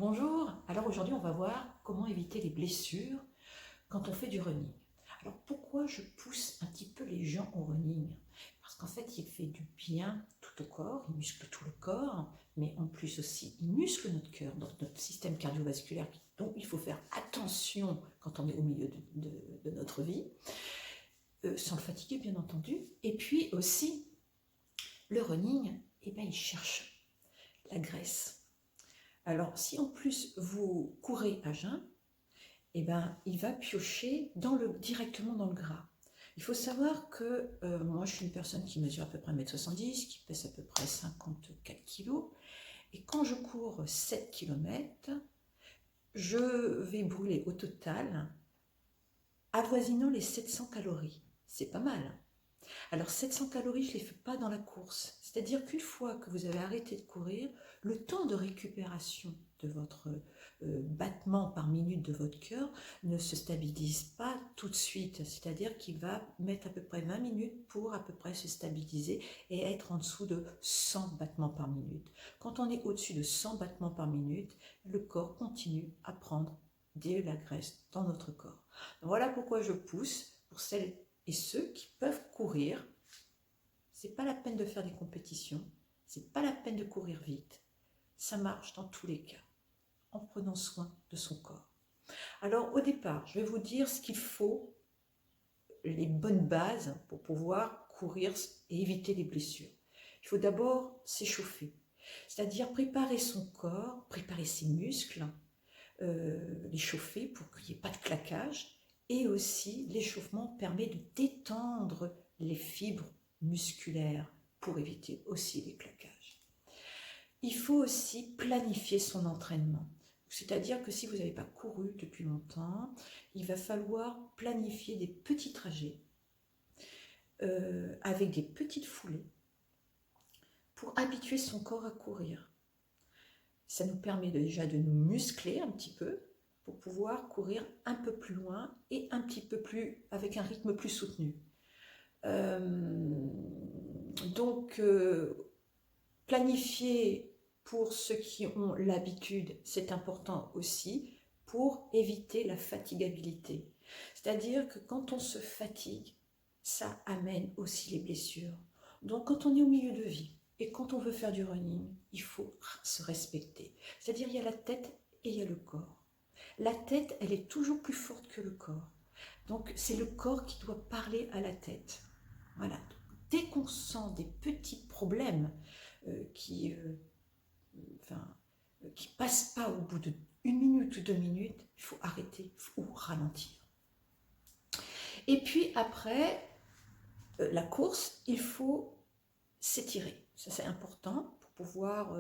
Bonjour, alors aujourd'hui on va voir comment éviter les blessures quand on fait du running. Alors pourquoi je pousse un petit peu les gens au running? Parce qu'en fait il fait du bien tout au corps, il muscle tout le corps, mais en plus aussi il muscle notre cœur, notre système cardiovasculaire dont il faut faire attention quand on est au milieu de notre vie, sans le fatiguer bien entendu. Et puis aussi le running, il cherche la graisse. Alors, si en plus vous courez à jeun, il va piocher directement dans le gras. Il faut savoir que moi, je suis une personne qui mesure à peu près 1m70, qui pèse à peu près 54 kg. Et quand je cours 7 km, je vais brûler au total avoisinant les 700 calories. C'est pas mal. Alors 700 calories, je ne les fais pas dans la course. C'est-à-dire qu'une fois que vous avez arrêté de courir, le temps de récupération de votre battement par minute de votre cœur ne se stabilise pas tout de suite. C'est-à-dire qu'il va mettre à peu près 20 minutes pour à peu près se stabiliser et être en dessous de 100 battements par minute. Quand on est au-dessus de 100 battements par minute, le corps continue à prendre de la graisse dans notre corps. Donc voilà pourquoi je pousse pour celles et ceux qui peuvent courir. C'est pas la peine de faire des compétitions, c'est pas la peine de courir vite. Ça marche dans tous les cas, en prenant soin de son corps. Alors au départ, je vais vous dire ce qu'il faut, les bonnes bases pour pouvoir courir et éviter les blessures. Il faut d'abord s'échauffer, c'est-à-dire préparer son corps, préparer ses muscles, les chauffer pour qu'il n'y ait pas de claquage. Et aussi, l'échauffement permet de détendre les fibres musculaires pour éviter aussi les claquages. Il faut aussi planifier son entraînement. C'est-à-dire que si vous n'avez pas couru depuis longtemps, il va falloir planifier des petits trajets avec des petites foulées pour habituer son corps à courir. Ça nous permet déjà de nous muscler un petit peu pour pouvoir courir un peu plus loin et un petit peu plus, avec un rythme plus soutenu. Planifier pour ceux qui ont l'habitude, c'est important aussi pour éviter la fatigabilité. C'est-à-dire que quand on se fatigue, ça amène aussi les blessures. Donc quand on est au milieu de vie et quand on veut faire du running, il faut se respecter. C'est-à-dire il y a la tête et il y a le corps. La tête, elle est toujours plus forte que le corps. Donc c'est le corps qui doit parler à la tête. Voilà. Dès qu'on sent des petits problèmes qui passent pas au bout de 1 minute ou 2 minutes, il faut arrêter ou ralentir. Et puis après la course, il faut s'étirer. Ça c'est important pour pouvoir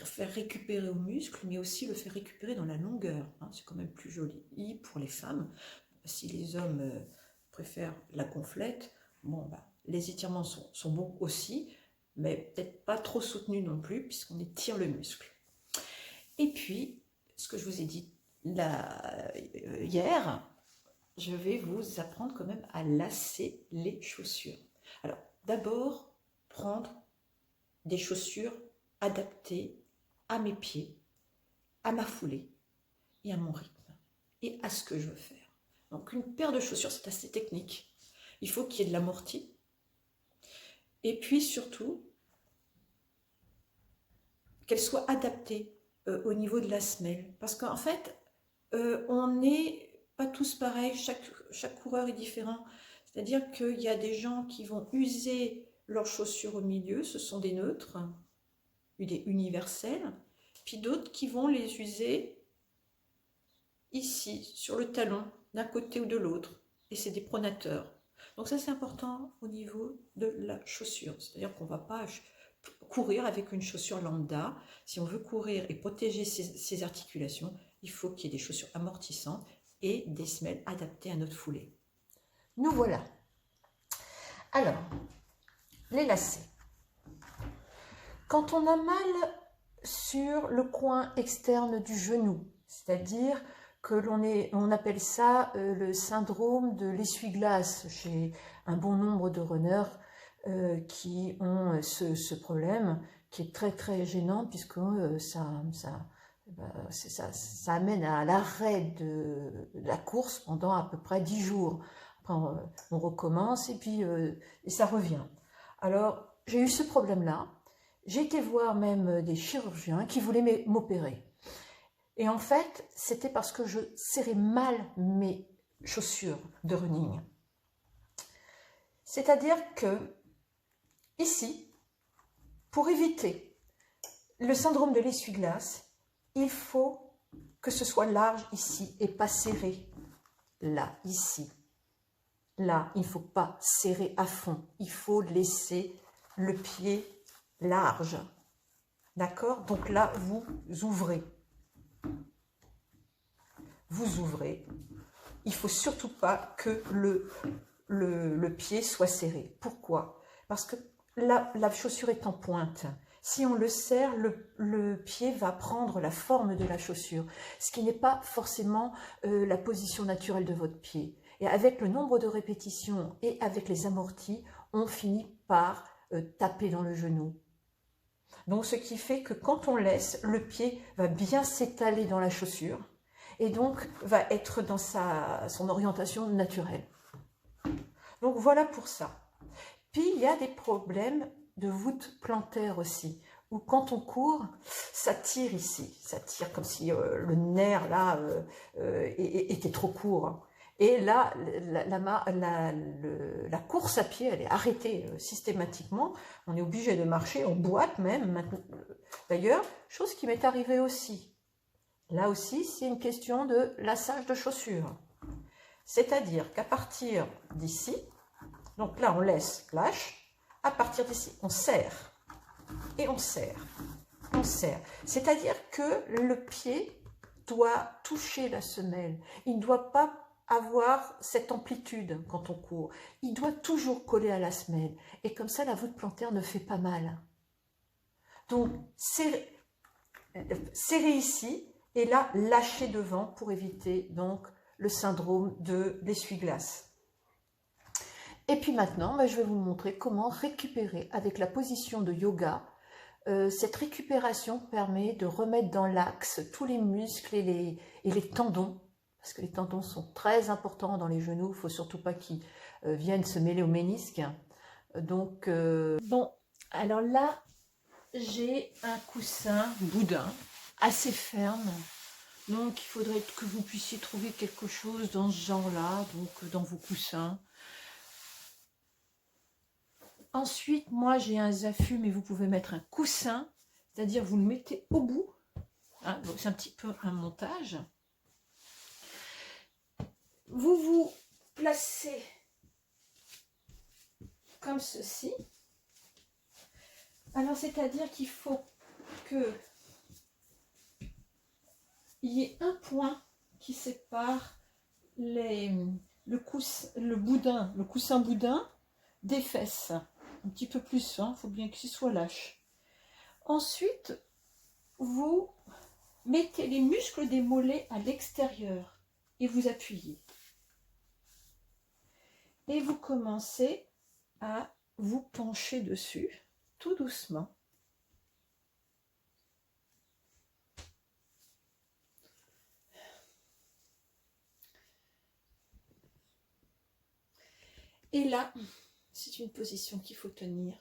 faire récupérer aux muscles, mais aussi le faire récupérer dans la longueur. C'est quand même plus joli pour les femmes. Si les hommes préfèrent la gonflette, les étirements sont bons aussi, mais peut-être pas trop soutenus non plus, puisqu'on étire le muscle. Et puis, ce que je vous ai dit hier, je vais vous apprendre quand même à lasser les chaussures. Alors, d'abord, prendre des chaussures adaptées à mes pieds, à ma foulée et à mon rythme et à ce que je veux faire. Donc une paire de chaussures, c'est assez technique. Il faut qu'il y ait de l'amorti. Et puis surtout, qu'elle soit adaptée au niveau de la semelle. Parce qu'en fait, on n'est pas tous pareils, chaque coureur est différent. C'est-à-dire qu'il y a des gens qui vont user leurs chaussures au milieu, ce sont des neutres, des universels, puis d'autres qui vont les user ici, sur le talon, d'un côté ou de l'autre, et c'est des pronateurs. Donc ça c'est important au niveau de la chaussure, c'est-à-dire qu'on ne va pas courir avec une chaussure lambda. Si on veut courir et protéger ses articulations, il faut qu'il y ait des chaussures amortissantes et des semelles adaptées à notre foulée. Nous voilà. Alors, les lacets. Quand on a mal sur le coin externe du genou, c'est-à-dire que on appelle ça le syndrome de l'essuie-glace chez un bon nombre de runners qui ont ce problème qui est très très gênant puisque ça ben, ça amène à l'arrêt de la course pendant à peu près 10 jours. Après, on recommence et puis et ça revient. Alors, j'ai eu ce problème-là. J'ai été voir même des chirurgiens qui voulaient m'opérer. Et en fait, c'était parce que je serrais mal mes chaussures de running. C'est-à-dire que, ici, pour éviter le syndrome de l'essuie-glace, il faut que ce soit large ici et pas serré là, ici. Là, il ne faut pas serrer à fond. Il faut laisser le pied large. D'accord? Donc là, vous ouvrez. Vous ouvrez. Il ne faut surtout pas que le pied soit serré. Pourquoi? Parce que la chaussure est en pointe. Si on le serre, le pied va prendre la forme de la chaussure, ce qui n'est pas forcément la position naturelle de votre pied. Et avec le nombre de répétitions et avec les amortis, on finit par taper dans le genou. Donc ce qui fait que quand on laisse, le pied va bien s'étaler dans la chaussure et donc va être dans son orientation naturelle. Donc voilà pour ça. Puis il y a des problèmes de voûte plantaire aussi, où quand on court, ça tire ici, ça tire comme si le nerf là était trop court. Et là, la course à pied, elle est arrêtée systématiquement. On est obligé de marcher, on boite même. D'ailleurs, chose qui m'est arrivée aussi. Là aussi, c'est une question de lassage de chaussures. C'est-à-dire qu'à partir d'ici, donc là on laisse, lâche, à partir d'ici, on serre. Et on serre. On serre. C'est-à-dire que le pied doit toucher la semelle. Il ne doit pas avoir cette amplitude quand on court. Il doit toujours coller à la semelle. Et comme ça, la voûte plantaire ne fait pas mal. Donc, serrer ici et là, lâcher devant pour éviter donc le syndrome de l'essuie-glace. Et puis maintenant, je vais vous montrer comment récupérer avec la position de yoga. Cette récupération permet de remettre dans l'axe tous les muscles et les tendons, parce que les tendons sont très importants dans les genoux, il ne faut surtout pas qu'ils viennent se mêler au ménisque. Donc, bon, alors là, j'ai un coussin boudin, assez ferme, donc il faudrait que vous puissiez trouver quelque chose dans ce genre-là, donc dans vos coussins. Ensuite, moi j'ai un Zafu, mais vous pouvez mettre un coussin, c'est-à-dire vous le mettez au bout. Hein, c'est un petit peu un montage. Vous vous placez comme ceci. Alors, c'est-à-dire qu'il faut que il y ait un point qui sépare le coussin boudin des fesses. Un petit peu plus, il faut bien qu'il soit lâche. Ensuite, vous mettez les muscles des mollets à l'extérieur et vous appuyez. Et vous commencez à vous pencher dessus, tout doucement. Et là, c'est une position qu'il faut tenir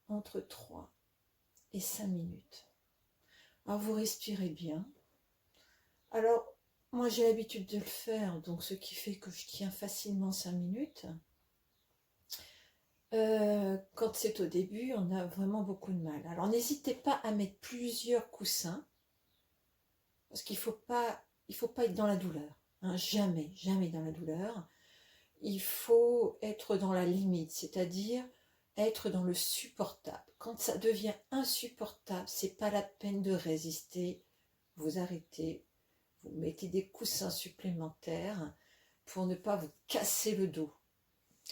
entre 3 et 5 minutes. Alors, vous respirez bien. Alors, moi, j'ai l'habitude de le faire, donc ce qui fait que je tiens facilement 5 minutes. Quand c'est au début, on a vraiment beaucoup de mal. Alors, n'hésitez pas à mettre plusieurs coussins, parce qu'il ne faut pas être dans la douleur. Hein, jamais, jamais dans la douleur. Il faut être dans la limite, c'est-à-dire être dans le supportable. Quand ça devient insupportable, c'est pas la peine de résister. Vous arrêtez, vous mettez des coussins supplémentaires pour ne pas vous casser le dos.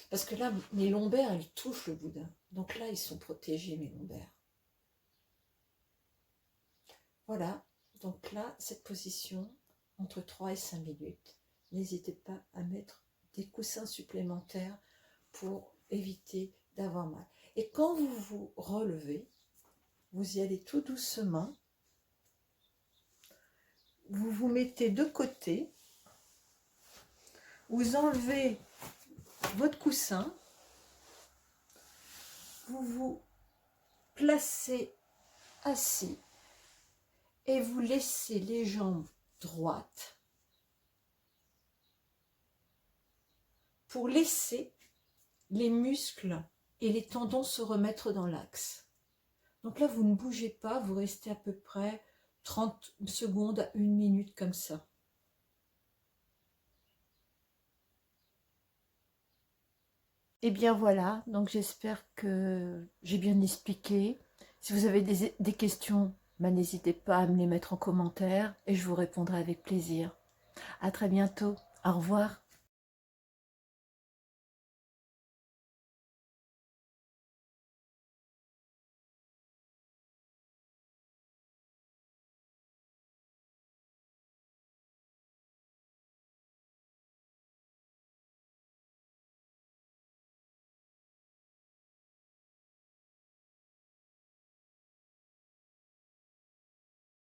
Parce que là, mes lombaires, elles touchent le boudin. Donc là, ils sont protégés, mes lombaires. Voilà. Donc là, cette position, entre 3 et 5 minutes. N'hésitez pas à mettre des coussins supplémentaires pour éviter d'avoir mal. Et quand vous vous relevez, vous y allez tout doucement. vous vous mettez de côté, vous enlevez votre coussin, vous vous placez assis et vous laissez les jambes droites pour laisser les muscles et les tendons se remettre dans l'axe. Donc là, vous ne bougez pas, vous restez à peu près 30 secondes à 1 minute comme ça. Et bien voilà, donc j'espère que j'ai bien expliqué. Si vous avez des questions, n'hésitez pas à me les mettre en commentaire et je vous répondrai avec plaisir. À très bientôt. Au revoir.